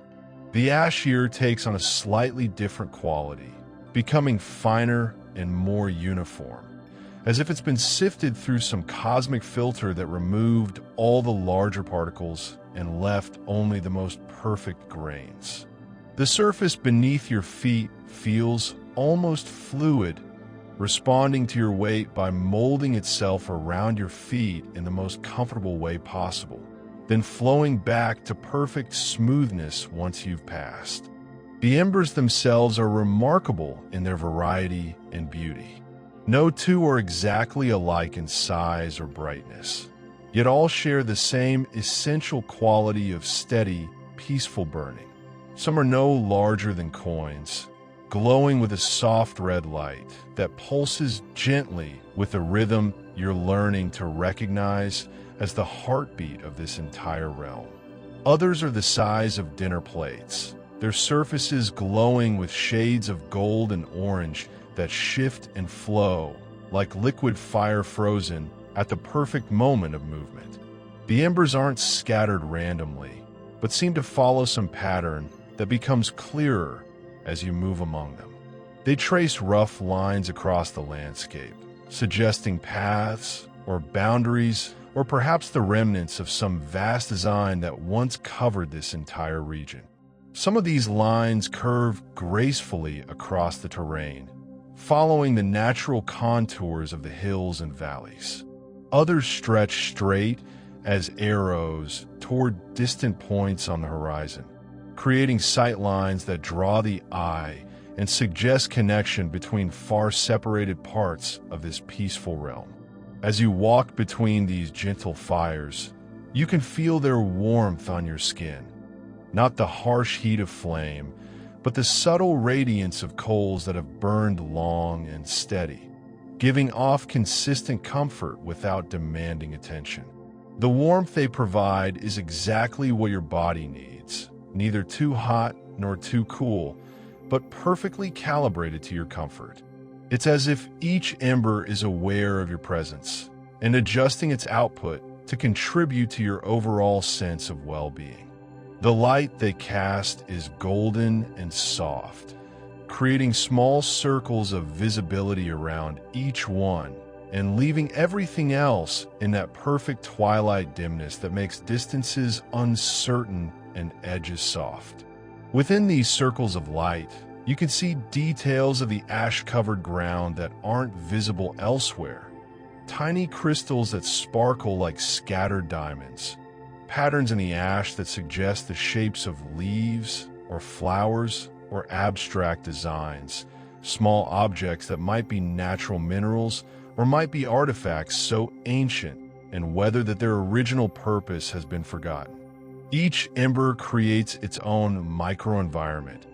The ash here takes on a slightly different quality, becoming finer and more uniform, as if it's been sifted through some cosmic filter that removed all the larger particles and left only the most perfect grains. The surface beneath your feet feels almost fluid, responding to your weight by molding itself around your feet in the most comfortable way possible, then flowing back to perfect smoothness once you've passed. The embers themselves are remarkable in their variety and beauty. No two are exactly alike in size or brightness, yet all share the same essential quality of steady, peaceful burning. Some are no larger than coins, glowing with a soft red light that pulses gently with a rhythm you're learning to recognize as the heartbeat of this entire realm. Others are the size of dinner plates, their surfaces glowing with shades of gold and orange that shift and flow like liquid fire frozen at the perfect moment of movement. The embers aren't scattered randomly, but seem to follow some pattern that becomes clearer as you move among them. They trace rough lines across the landscape, suggesting paths or boundaries or perhaps the remnants of some vast design that once covered this entire region. Some of these lines curve gracefully across the terrain, following the natural contours of the hills and valleys. Others stretch straight as arrows toward distant points on the horizon, creating sight lines that draw the eye and suggest connection between far-separated parts of this peaceful realm. As you walk between these gentle fires, you can feel their warmth on your skin. Not the harsh heat of flame, but the subtle radiance of coals that have burned long and steady, giving off consistent comfort without demanding attention. The warmth they provide is exactly what your body needs, neither too hot nor too cool, but perfectly calibrated to your comfort. It's as if each ember is aware of your presence and adjusting its output to contribute to your overall sense of well-being. The light they cast is golden and soft, creating small circles of visibility around each one and leaving everything else in that perfect twilight dimness that makes distances uncertain and edges soft. Within these circles of light, you can see details of the ash-covered ground that aren't visible elsewhere. Tiny crystals that sparkle like scattered diamonds. Patterns in the ash that suggest the shapes of leaves or flowers or abstract designs. Small objects that might be natural minerals or might be artifacts so ancient and weathered that their original purpose has been forgotten. Each ember creates its own microenvironment,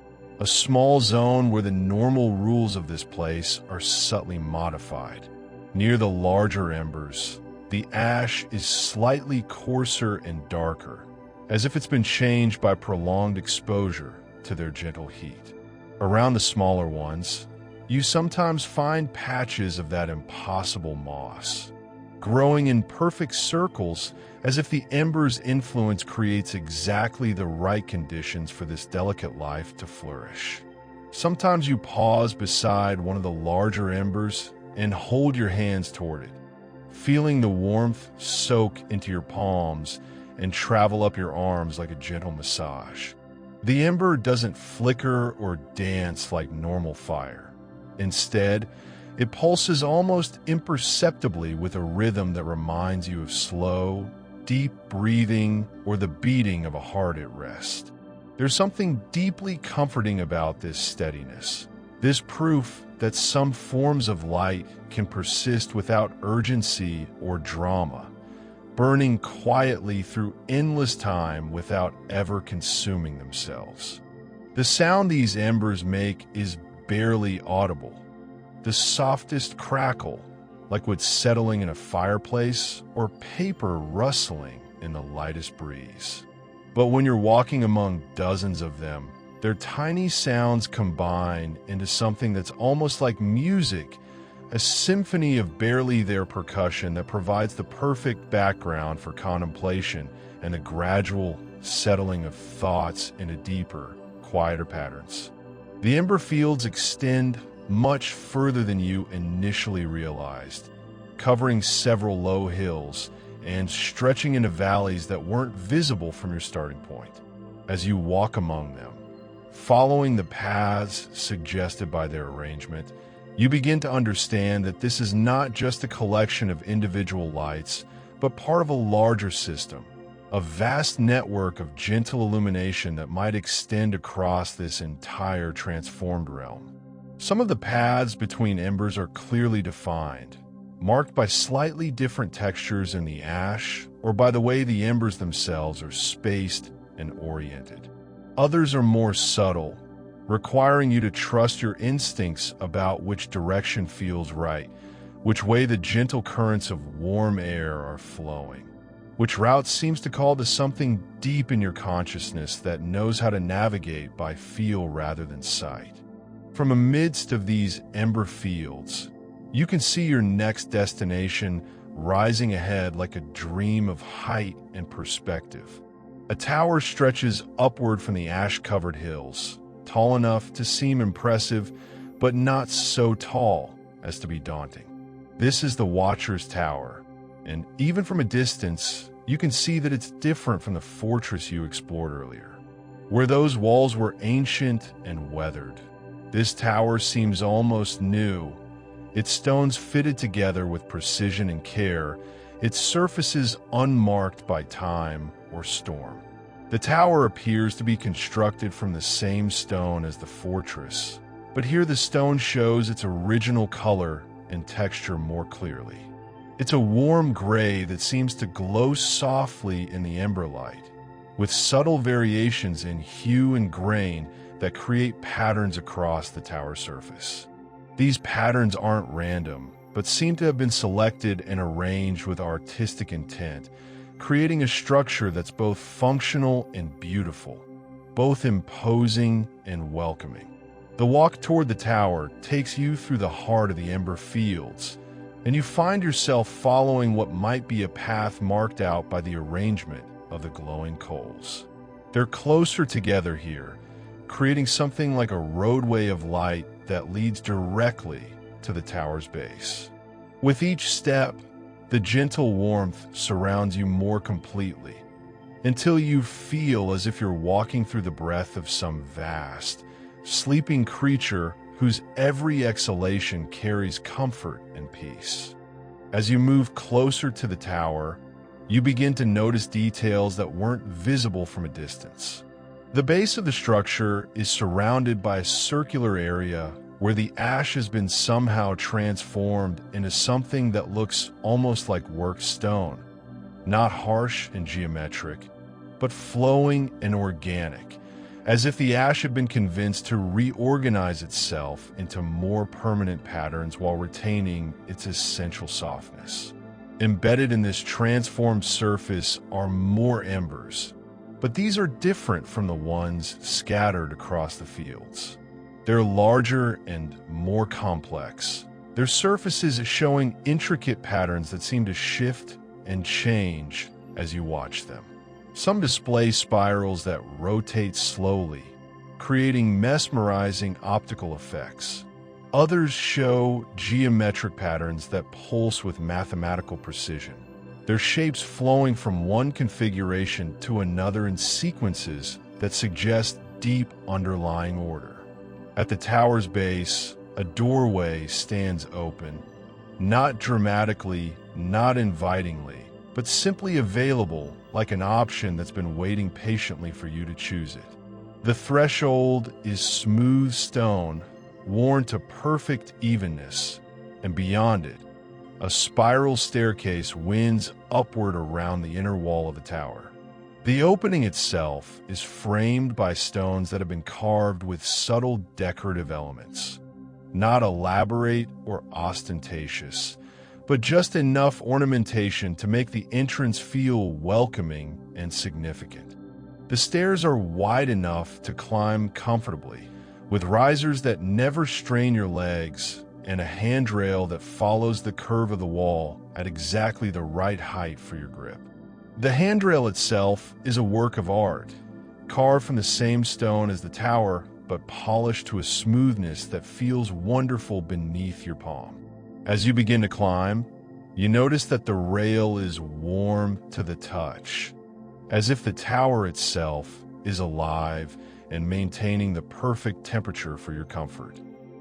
a small zone where the normal rules of this place are subtly modified. Near the larger embers, the ash is slightly coarser and darker, as if it's been changed by prolonged exposure to their gentle heat. Around the smaller ones, you sometimes find patches of that impossible moss, growing in perfect circles as if the ember's influence creates exactly the right conditions for this delicate life to flourish. Sometimes you pause beside one of the larger embers and hold your hands toward it, feeling the warmth soak into your palms and travel up your arms like a gentle massage. The ember doesn't flicker or dance like normal fire. Instead, it pulses almost imperceptibly with a rhythm that reminds you of slow, deep breathing or the beating of a heart at rest. There's something deeply comforting about this steadiness, this proof that some forms of light can persist without urgency or drama, burning quietly through endless time without ever consuming themselves. The sound these embers make is barely audible, the softest crackle, like what's settling in a fireplace or paper rustling in the lightest breeze. But when you're walking among dozens of them, their tiny sounds combine into something that's almost like music, a symphony of barely there percussion that provides the perfect background for contemplation and the gradual settling of thoughts into deeper, quieter patterns. The ember fields extend much further than you initially realized, covering several low hills and stretching into valleys that weren't visible from your starting point. As you walk among them, following the paths suggested by their arrangement, you begin to understand that this is not just a collection of individual lights, but part of a larger system, a vast network of gentle illumination that might extend across this entire transformed realm. Some of the paths between embers are clearly defined, marked by slightly different textures in the ash or by the way the embers themselves are spaced and oriented. Others are more subtle, requiring you to trust your instincts about which direction feels right, which way the gentle currents of warm air are flowing, which route seems to call to something deep in your consciousness that knows how to navigate by feel rather than sight. From amidst of these ember fields, you can see your next destination rising ahead like a dream of height and perspective. A tower stretches upward from the ash-covered hills, tall enough to seem impressive, but not so tall as to be daunting. This is the Watcher's Tower, and even from a distance, you can see that it's different from the fortress you explored earlier, where those walls were ancient and weathered. This tower seems almost new, its stones fitted together with precision and care, its surfaces unmarked by time or storm. The tower appears to be constructed from the same stone as the fortress, but here the stone shows its original color and texture more clearly. It's a warm gray that seems to glow softly in the ember light, with subtle variations in hue and grain that create patterns across the tower surface. These patterns aren't random, but seem to have been selected and arranged with artistic intent, creating a structure that's both functional and beautiful, both imposing and welcoming. The walk toward the tower takes you through the heart of the Ember Fields, and you find yourself following what might be a path marked out by the arrangement of the glowing coals. They're closer together here, creating something like a roadway of light that leads directly to the tower's base. With each step, the gentle warmth surrounds you more completely, until you feel as if you're walking through the breath of some vast, sleeping creature whose every exhalation carries comfort and peace. As you move closer to the tower, you begin to notice details that weren't visible from a distance. The base of the structure is surrounded by a circular area where the ash has been somehow transformed into something that looks almost like worked stone, not harsh and geometric, but flowing and organic, as if the ash had been convinced to reorganize itself into more permanent patterns while retaining its essential softness. Embedded in this transformed surface are more embers, but these are different from the ones scattered across the fields. They're larger and more complex, their surfaces showing intricate patterns that seem to shift and change as you watch them. Some display spirals that rotate slowly, creating mesmerizing optical effects. Others show geometric patterns that pulse with mathematical precision, their shapes flowing from one configuration to another in sequences that suggest deep underlying order. At the tower's base, a doorway stands open, not dramatically, not invitingly, but simply available like an option that's been waiting patiently for you to choose it. The threshold is smooth stone, worn to perfect evenness, and beyond it, a spiral staircase winds upward around the inner wall of the tower. The opening itself is framed by stones that have been carved with subtle decorative elements, not elaborate or ostentatious, but just enough ornamentation to make the entrance feel welcoming and significant. The stairs are wide enough to climb comfortably, with risers that never strain your legs and a handrail that follows the curve of the wall at exactly the right height for your grip. The handrail itself is a work of art, carved from the same stone as the tower, but polished to a smoothness that feels wonderful beneath your palm. As you begin to climb, you notice that the rail is warm to the touch, as if the tower itself is alive and maintaining the perfect temperature for your comfort.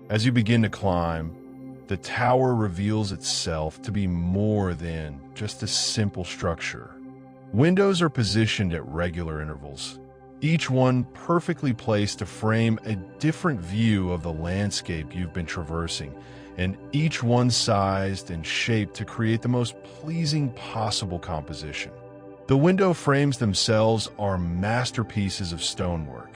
As you begin to climb, the tower reveals itself to be more than just a simple structure. Windows are positioned at regular intervals, each one perfectly placed to frame a different view of the landscape you've been traversing, and each one sized and shaped to create the most pleasing possible composition. The window frames themselves are masterpieces of stonework,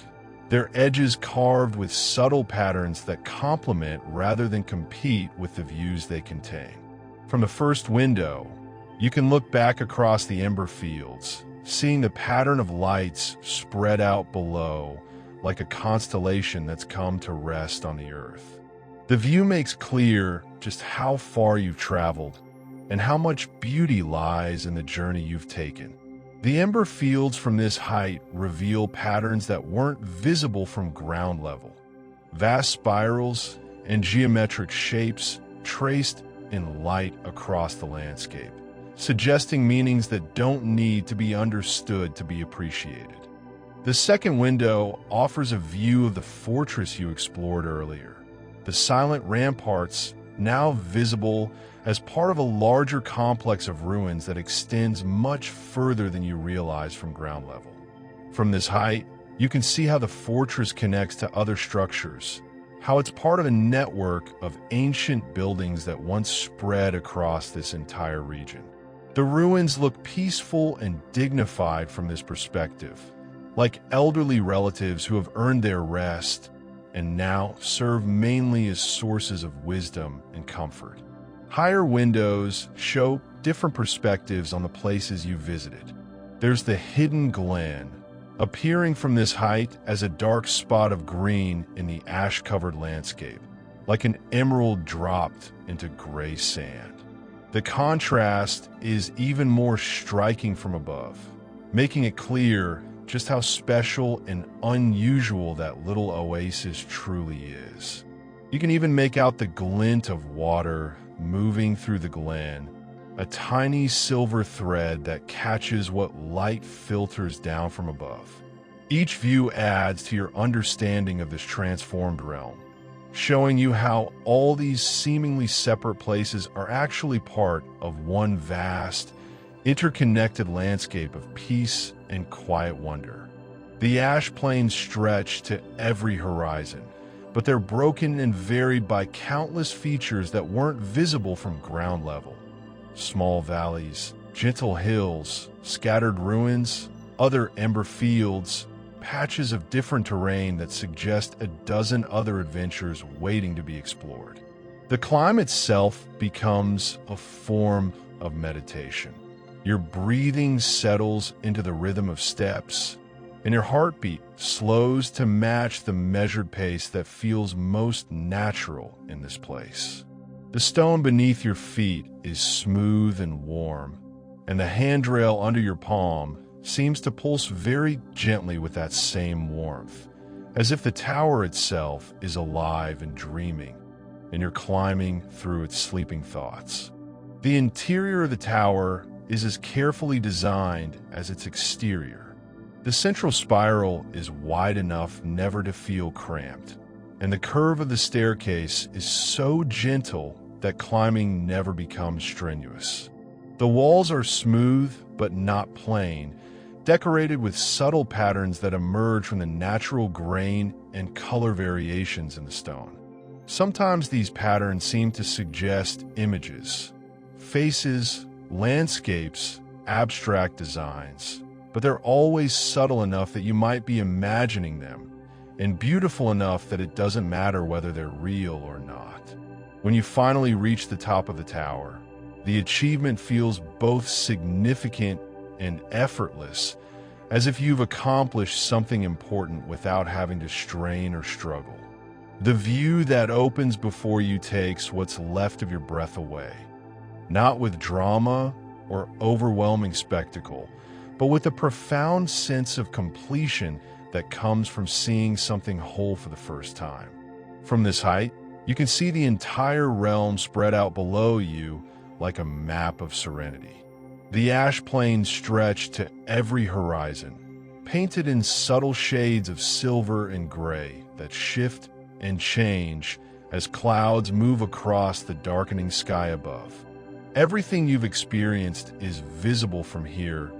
their edges carved with subtle patterns that complement rather than compete with the views they contain. From the first window, you can look back across the ember fields, seeing the pattern of lights spread out below like a constellation that's come to rest on the earth. The view makes clear just how far you've traveled and how much beauty lies in the journey you've taken. The ember fields from this height reveal patterns that weren't visible from ground level. Vast spirals and geometric shapes traced in light across the landscape, suggesting meanings that don't need to be understood to be appreciated. The second window offers a view of the fortress you explored earlier. The silent ramparts, now visible as part of a larger complex of ruins that extends much further than you realize from ground level. From this height, you can see how the fortress connects to other structures, how it's part of a network of ancient buildings that once spread across this entire region. The ruins look peaceful and dignified from this perspective, like elderly relatives who have earned their rest and now serve mainly as sources of wisdom and comfort. Higher windows show different perspectives on the places you visited. There's the hidden glen, appearing from this height as a dark spot of green in the ash-covered landscape, like an emerald dropped into gray sand. The contrast is even more striking from above, making it clear just how special and unusual that little oasis truly is. You can even make out the glint of water moving through the glen, a tiny silver thread that catches what light filters down from above. Each view adds to your understanding of this transformed realm, showing you how all these seemingly separate places are actually part of one vast, interconnected landscape of peace and quiet wonder. The ash plains stretch to every horizon, but they're broken and varied by countless features that weren't visible from ground level. Small valleys, gentle hills, scattered ruins, other ember fields, patches of different terrain that suggest a dozen other adventures waiting to be explored. The climb itself becomes a form of meditation. Your breathing settles into the rhythm of steps, and your heartbeat slows to match the measured pace that feels most natural in this place. The stone beneath your feet is smooth and warm, and the handrail under your palm seems to pulse very gently with that same warmth, as if the tower itself is alive and dreaming, and you're climbing through its sleeping thoughts. The interior of the tower is as carefully designed as its exterior. The central spiral is wide enough never to feel cramped, and the curve of the staircase is so gentle that climbing never becomes strenuous. The walls are smooth but not plain, decorated with subtle patterns that emerge from the natural grain and color variations in the stone. Sometimes these patterns seem to suggest images, faces, landscapes, abstract designs, but they're always subtle enough that you might be imagining them, and beautiful enough that it doesn't matter whether they're real or not. When you finally reach the top of the tower, the achievement feels both significant and effortless, as if you've accomplished something important without having to strain or struggle. The view that opens before you takes what's left of your breath away, not with drama or overwhelming spectacle, but with a profound sense of completion that comes from seeing something whole for the first time. From this height, you can see the entire realm spread out below you like a map of serenity. The ash plains stretch to every horizon, painted in subtle shades of silver and gray that shift and change as clouds move across the darkening sky above. Everything you've experienced is visible from here,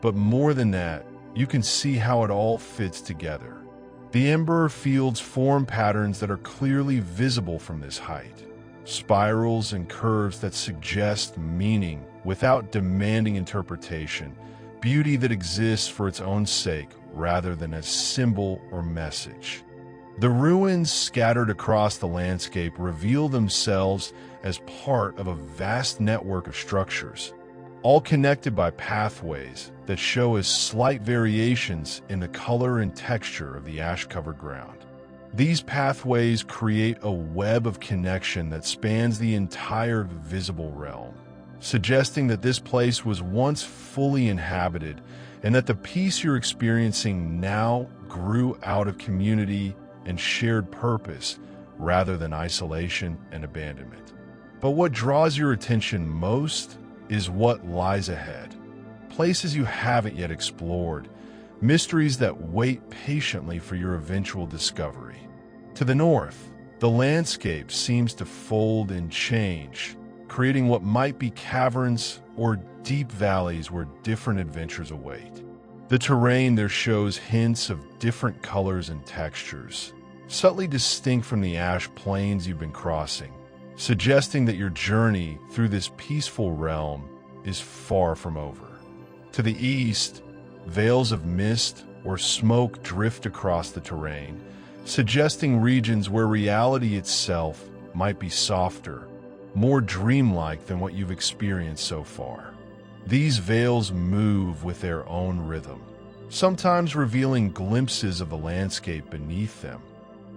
but more than that, you can see how it all fits together. The ember fields form patterns that are clearly visible from this height, spirals and curves that suggest meaning without demanding interpretation, beauty that exists for its own sake rather than as symbol or message. The ruins scattered across the landscape reveal themselves as part of a vast network of structures, all connected by pathways that show as slight variations in the color and texture of the ash-covered ground. These pathways create a web of connection that spans the entire visible realm, suggesting that this place was once fully inhabited and that the peace you're experiencing now grew out of community and shared purpose rather than isolation and abandonment. But what draws your attention most is what lies ahead. Places you haven't yet explored, mysteries that wait patiently for your eventual discovery. To the north, the landscape seems to fold and change, creating what might be caverns or deep valleys where different adventures await. The terrain there shows hints of different colors and textures, subtly distinct from the Ash-Plains you've been crossing, suggesting that your journey through this peaceful realm is far from over. To the east, veils of mist or smoke drift across the terrain, suggesting regions where reality itself might be softer, more dreamlike than what you've experienced so far. These veils move with their own rhythm, sometimes revealing glimpses of the landscape beneath them,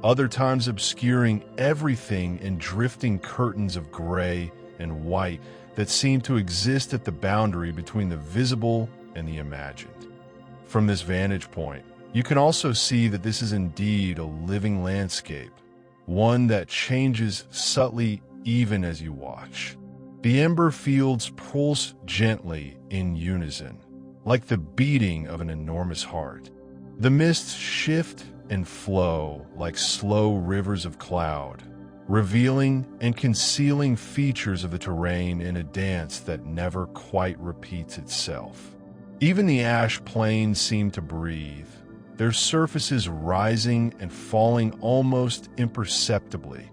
other times obscuring everything in drifting curtains of gray and white that seem to exist at the boundary between the visible and the imagined. From this vantage point, you can also see that this is indeed a living landscape, one that changes subtly even as you watch. The ember fields pulse gently in unison, like the beating of an enormous heart. The mists shift and flow like slow rivers of cloud, revealing and concealing features of the terrain in a dance that never quite repeats itself. Even the Ash-Plains seem to breathe, their surfaces rising and falling almost imperceptibly,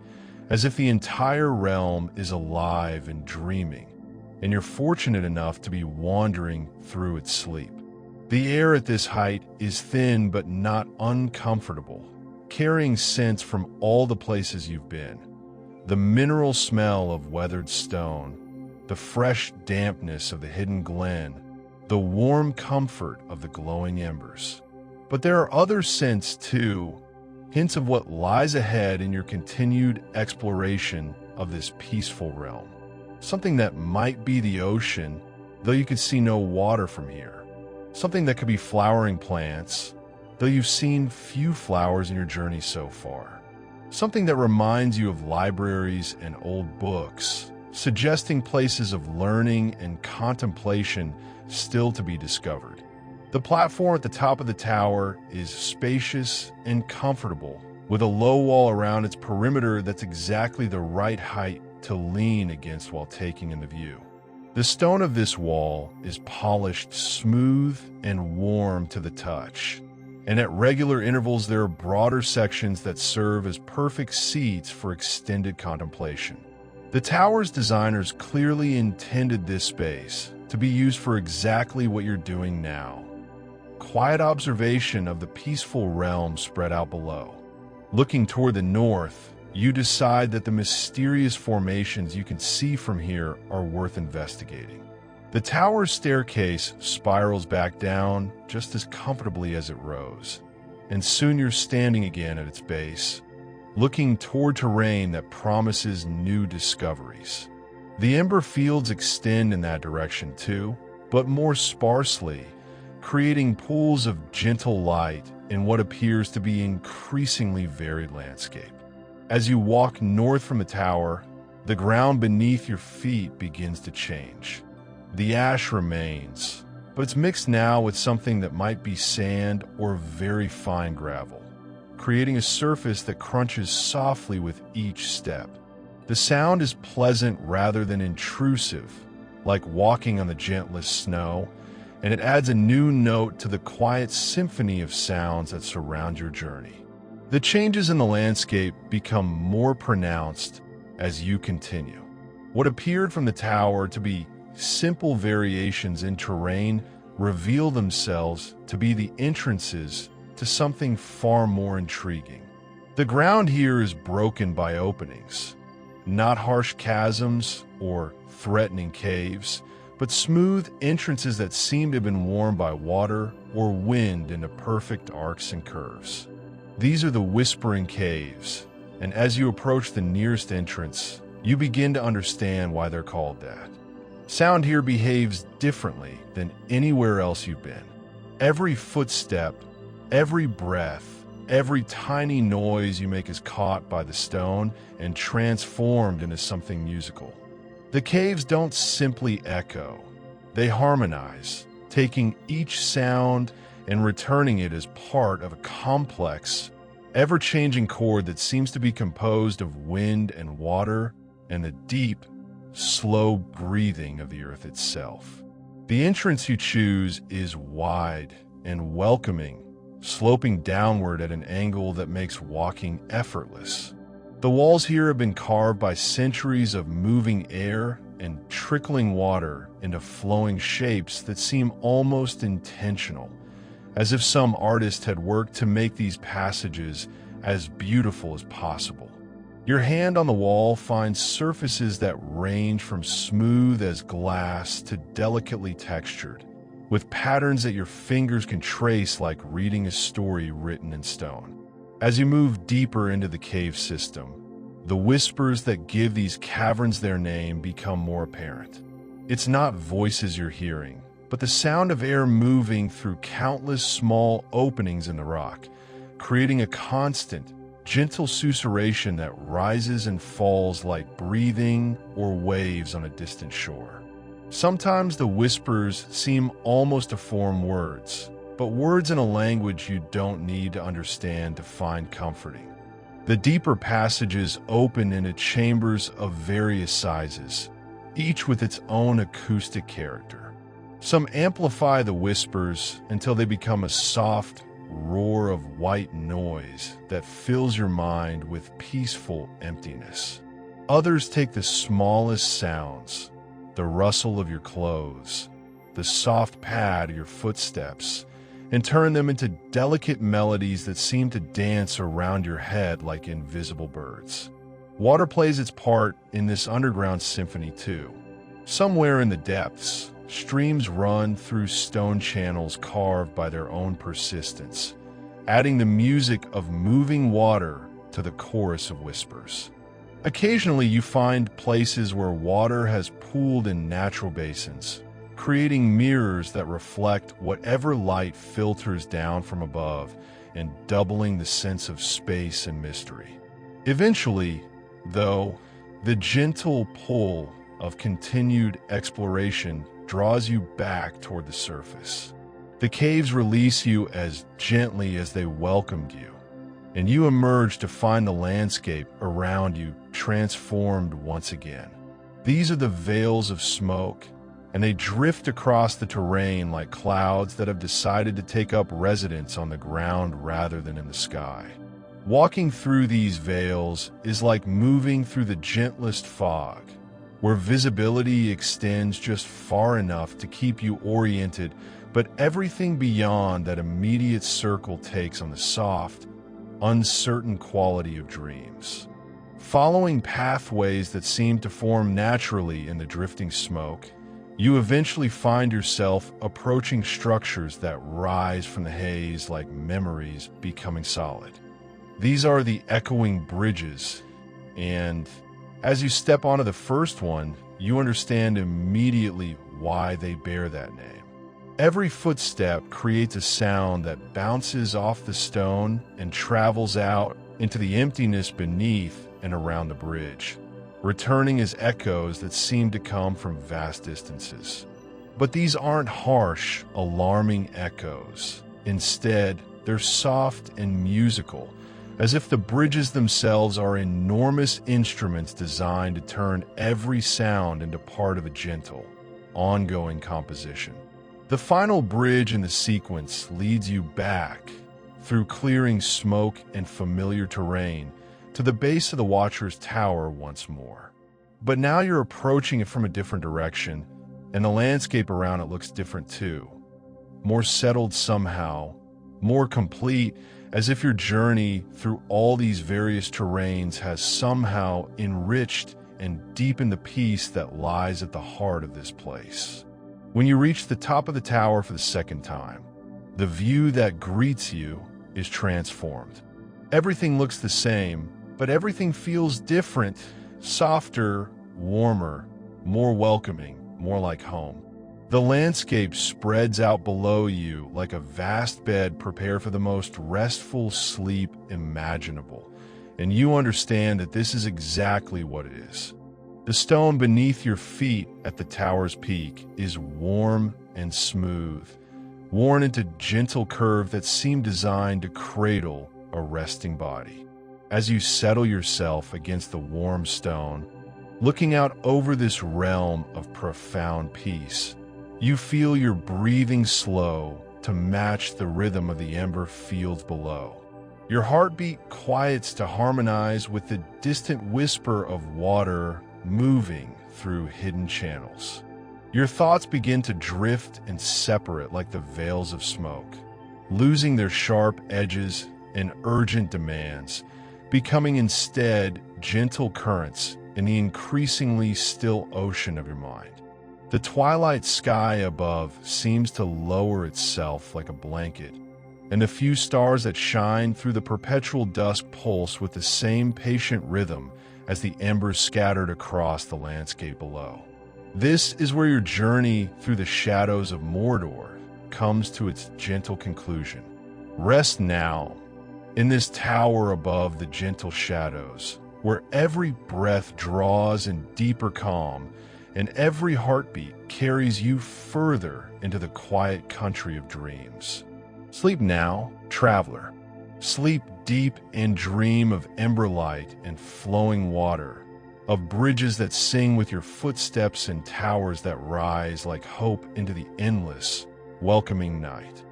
as if the entire realm is alive and dreaming, and you're fortunate enough to be wandering through its sleep. The air at this height is thin but not uncomfortable, carrying scents from all the places you've been. The mineral smell of weathered stone, the fresh dampness of the hidden glen, the warm comfort of the glowing embers. But there are other scents too, hints of what lies ahead in your continued exploration of this peaceful realm. Something that might be the ocean, though you could see no water from here. Something that could be flowering plants, though you've seen few flowers in your journey so far. Something that reminds you of libraries and old books, suggesting places of learning and contemplation still to be discovered. The platform at the top of the tower is spacious and comfortable, with a low wall around its perimeter that's exactly the right height to lean against while taking in the view. The stone of this wall is polished smooth and warm to the touch, and at regular intervals there are broader sections that serve as perfect seats for extended contemplation. The tower's designers clearly intended this space to be used for exactly what you're doing now. Quiet observation of the peaceful realm spread out below. Looking toward the north, you decide that the mysterious formations you can see from here are worth investigating. The tower's staircase spirals back down just as comfortably as it rose, and soon you're standing again at its base, looking toward terrain that promises new discoveries. The ember fields extend in that direction too, but more sparsely, creating pools of gentle light in what appears to be increasingly varied landscape. As you walk north from the tower, the ground beneath your feet begins to change. The ash remains, but it's mixed now with something that might be sand or very fine gravel, creating a surface that crunches softly with each step. The sound is pleasant rather than intrusive, like walking on the gentlest snow, and it adds a new note to the quiet symphony of sounds that surround your journey. The changes in the landscape become more pronounced as you continue. What appeared from the tower to be simple variations in terrain reveal themselves to be the entrances to something far more intriguing. The ground here is broken by openings, not harsh chasms or threatening caves, but smooth entrances that seem to have been worn by water or wind into perfect arcs and curves. These are the Whispering Caves, and as you approach the nearest entrance, you begin to understand why they're called that. Sound here behaves differently than anywhere else you've been. Every footstep, every breath, every tiny noise you make is caught by the stone and transformed into something musical. The caves don't simply echo, they harmonize, taking each sound and returning it as part of a complex, ever-changing chord that seems to be composed of wind and water and the deep, slow breathing of the earth itself. The entrance you choose is wide and welcoming, sloping downward at an angle that makes walking effortless. The walls here have been carved by centuries of moving air and trickling water into flowing shapes that seem almost intentional, as if some artist had worked to make these passages as beautiful as possible. Your hand on the wall finds surfaces that range from smooth as glass to delicately textured, with patterns that your fingers can trace like reading a story written in stone. As you move deeper into the cave system, the whispers that give these caverns their name become more apparent. It's not voices you're hearing, but the sound of air moving through countless small openings in the rock, creating a constant, gentle susurration that rises and falls like breathing or waves on a distant shore. Sometimes the whispers seem almost to form words, but words in a language you don't need to understand to find comforting. The deeper passages open into chambers of various sizes, each with its own acoustic character. Some amplify the whispers until they become a soft roar of white noise that fills your mind with peaceful emptiness. Others take the smallest sounds, the rustle of your clothes, the soft pad of your footsteps, and turn them into delicate melodies that seem to dance around your head like invisible birds. Water plays its part in this underground symphony too. Somewhere in the depths, streams run through stone channels carved by their own persistence, adding the music of moving water to the chorus of whispers. Occasionally, you find places where water has pooled in natural basins, creating mirrors that reflect whatever light filters down from above and doubling the sense of space and mystery. Eventually, though, the gentle pull of continued exploration draws you back toward the surface. The caves release you as gently as they welcomed you, and you emerge to find the landscape around you transformed once again. These are the veils of smoke, and they drift across the terrain like clouds that have decided to take up residence on the ground rather than in the sky. Walking through these veils is like moving through the gentlest fog, where visibility extends just far enough to keep you oriented, but everything beyond that immediate circle takes on the soft, uncertain quality of dreams. Following pathways that seem to form naturally in the drifting smoke, you eventually find yourself approaching structures that rise from the haze like memories becoming solid. These are the echoing bridges, and as you step onto the first one, you understand immediately why they bear that name. Every footstep creates a sound that bounces off the stone and travels out into the emptiness beneath and around the bridge, returning as echoes that seem to come from vast distances. But these aren't harsh, alarming echoes. Instead, they're soft and musical, as if the bridges themselves are enormous instruments designed to turn every sound into part of a gentle, ongoing composition. The final bridge in the sequence leads you back, through clearing smoke and familiar terrain, to the base of the Watcher's Tower once more. But now you're approaching it from a different direction, and the landscape around it looks different too. More settled somehow, more complete, as if your journey through all these various terrains has somehow enriched and deepened the peace that lies at the heart of this place. When you reach the top of the tower for the second time, the view that greets you is transformed. Everything looks the same, but everything feels different, softer, warmer, more welcoming. more like home. The landscape spreads out below you like a vast bed prepared for the most restful sleep imaginable, and you understand that this is exactly what it is. The stone beneath your feet at the tower's peak is warm and smooth, worn into gentle curve that seem designed to cradle a resting body. As you settle yourself against the warm stone, looking out over this realm of profound peace, you feel your breathing slow to match the rhythm of the ember fields below. Your heartbeat quiets to harmonize with the distant whisper of water moving through hidden channels. Your thoughts begin to drift and separate like the veils of smoke, losing their sharp edges and urgent demands, becoming instead gentle currents in the increasingly still ocean of your mind. The twilight sky above seems to lower itself like a blanket, and the few stars that shine through the perpetual dusk pulse with the same patient rhythm as the embers scattered across the landscape below. This is where your journey through the shadows of Mordor comes to its gentle conclusion. Rest now in this tower above the gentle shadows, where every breath draws in deeper calm and every heartbeat carries you further into the quiet country of dreams. Sleep now, traveler. Sleep deep and dream of ember light and flowing water, of bridges that sing with your footsteps and towers that rise like hope into the endless, welcoming night.